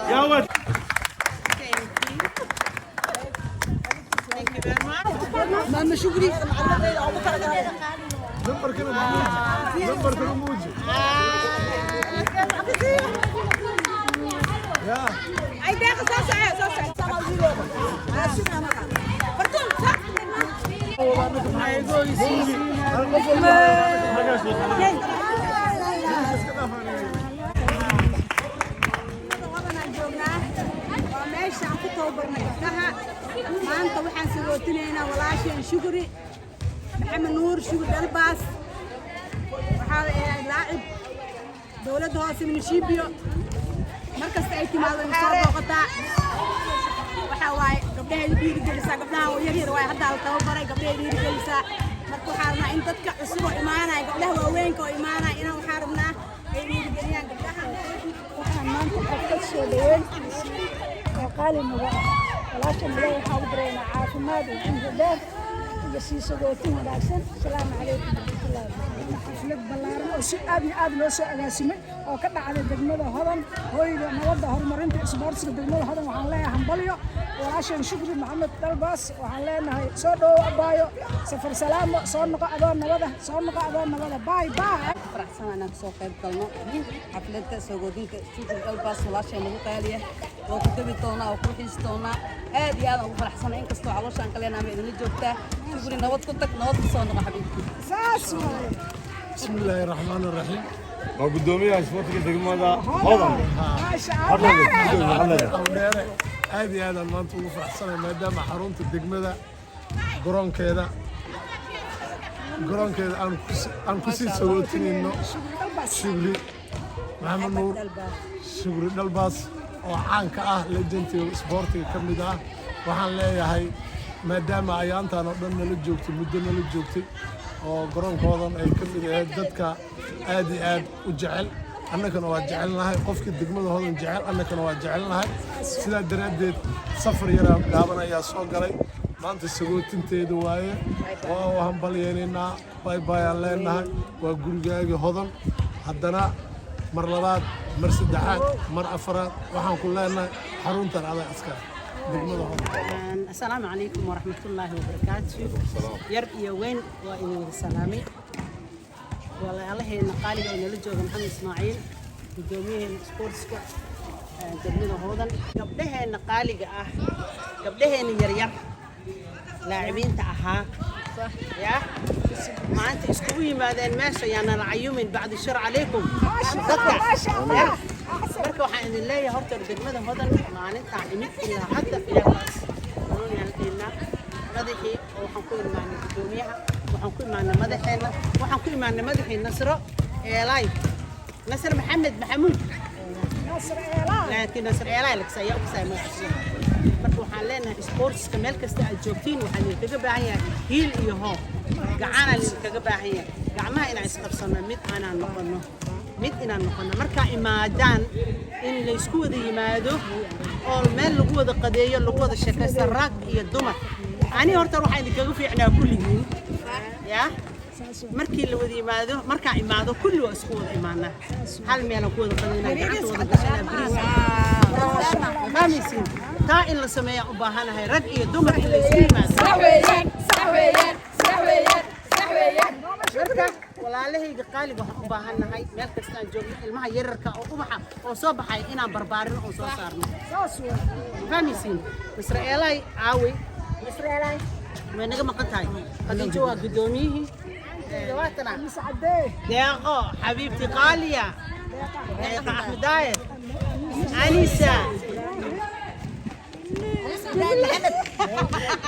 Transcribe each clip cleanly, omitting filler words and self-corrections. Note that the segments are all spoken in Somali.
يا ولد ماما شكري نمبر كده موجود نمبر كده موجود يا اي داخل ساسع فرتون صح meesha aan ku tababarnay gabdhaha maanta waxaan sagootineynaa walaasheen shukri maxamed nuur shukri dalbaas waxaa laacib dowladda hoose munishibiyo markasta ay timaado way soo booqataa waxaa waaye gabdhaheeda dhiirigelisaa gabdhahan yaryar waaye hadda la tababaray gabdhaheeda dhiirigelisaa marka waxaa rabnaa in dadka cusub oo imaanaya gabdhaha waaweynka oo imaanaya inaan waxaa rabnaa ay dhiirigeliyaan gabdhaha waxaan maanta xaflad soo dhaweyn oo qaali nagu ah walaashan ilaahay waxaa u dareynaa caafimaad iyo cimri dheer iyo sii sagootin wanaagsan asalaamu calaykum waraxmatullaahi xaflad ballaaran oo si aad iyo aad loo soo agaasimay oo ka dhacday degmada hodan hooyda nabadda horumarinta isboortiga degmada hodan waxaan leeyahay hambalyo walaashan shukri maxamed dalbaas waxaan leenahay soo dhowo abaayo safar salaamo soo noqo adoo nabada baay baay فرحسنا أنا سوق قلنا حفلتك سوقدينك شوف القلباس ولا شيء مو قاليه وكتبي تونا وكل تونا هذه أنا فرحسنا إنك استوى على شان كلنا عم يدني جوكته شوفي نوت كنتك نوت صانع حبيبتي بسم الله الرحمن الرحيم وقدومي أسبوعك دقيقة هذا ما شاء الله هذه هذا المنطقة فرحسنا ما دام حرونت الدقمة قرون كذا aan ku sii sagootinayno shukri maxamed nuur shukri dalbaas oo caan ka ah legendtiga isboortiga ka mid ah waxaan leeyahay maadaama ayaantaan oo dhan nala joogtay muddo nala joogtay oo garoonkoodan ay ka mid ahayd dadka aad iyo aad u jecel annagana waa jecelnahay qofkii degmada hodan jecel annagana waa jecelnahay sidaa daraaddeed safar yaraa gaaban ayaa soo galay maanta sagootinteeda waaye waa hambalyeynaa baybay aan leenahay waa gurigaagii hodan haddana mar labaad mar saddexaad mar afaraad waxaan ku leenahay xaruntan adag askar degmada hodan السلام عليكم ورحمة الله وبركاته ير يا وين وإن سلامي والله الله نقالي إن لجوا محمد إسماعيل قدوميه سبورتسك دegmada hodan gabdhaheena qaaliga ah gabdhaheena yaryar لاعبين تاعها يا ما أنت اسكوي ماذا ماشي يعني العيومين بعد الشر عليكم ما شاء الله بركة وحين الله يهرتر دقمة هذا ما أنت عيمت إلا حتى إلى راس قانون يعني لنا مدحي وحنكون معنا الدنيا وحنكون معنا مدحنا وحنكون معنا مدحي نصر لايف نصر محمود نصر لكن نصر لك سيء وسامع marka waxaan leenahay sportska meel kasta aad joogtiin waxaan idinkaga baahan yahay hiil iyo hoob gacana idinkaga baahan yahay gacmaha inaan isqabsano mid inaan noqono markaa imaadaan in la isku wada yimaado oo meel lagu wada qadeeyo lagu wada sheekaysto rag iyo dumar ani horta waxaan idinkaga fiicnaa kulligiin yaa markii la wada yimaado markaa imaado kulli waa isku wada imaanaa hal meelaan ku wada qadeynaa gacanta wada gashanaa bariis maamisiin taa in la sameeyo u baahanahay rag iyo dumar in la isku yimaado marka walaalahayga qaaliga waxaan u baahanahay meel kasta aan joogno ilmaha yararka oo ubaxa oo soo baxay inaan barbaarin oo soo saarno maamisiin Israa'iilay caawi Israa'iilay ma naga maqan tahay qadiijo waa gudoomiyihii دواتنا دياقو حبيبتي غالية دياقو أحمد داير أنيسة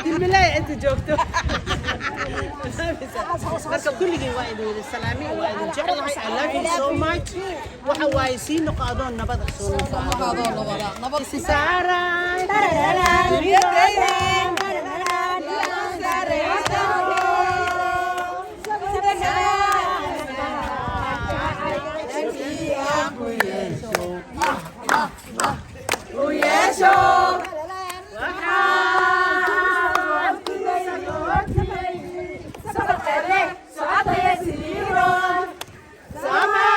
بالله أنت جوكتو marka kulligii waa idin salaami waa idin jecelahay I love you so much waxa waay sii noqodoon nabad soo noqodoon nabad si saaray Sama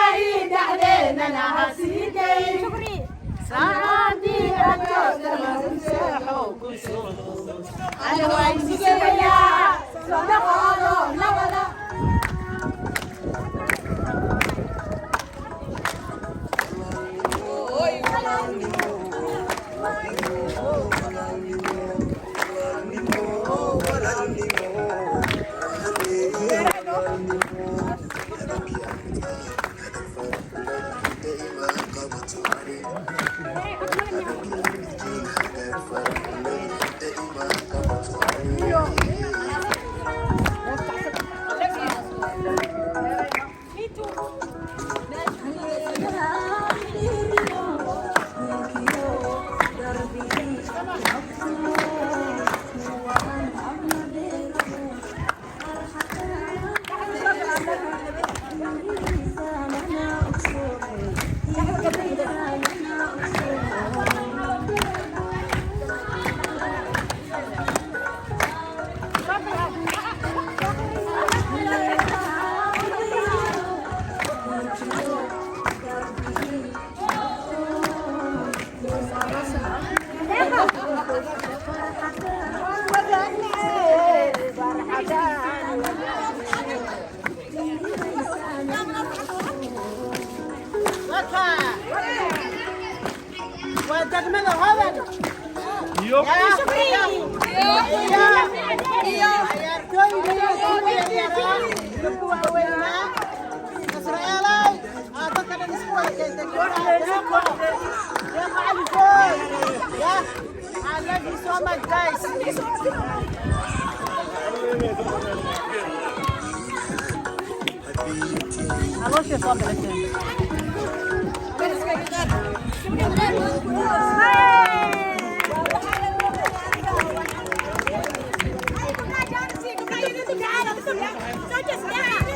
degmada hodan iyo I love you so much, guys. I love you so much. Hey!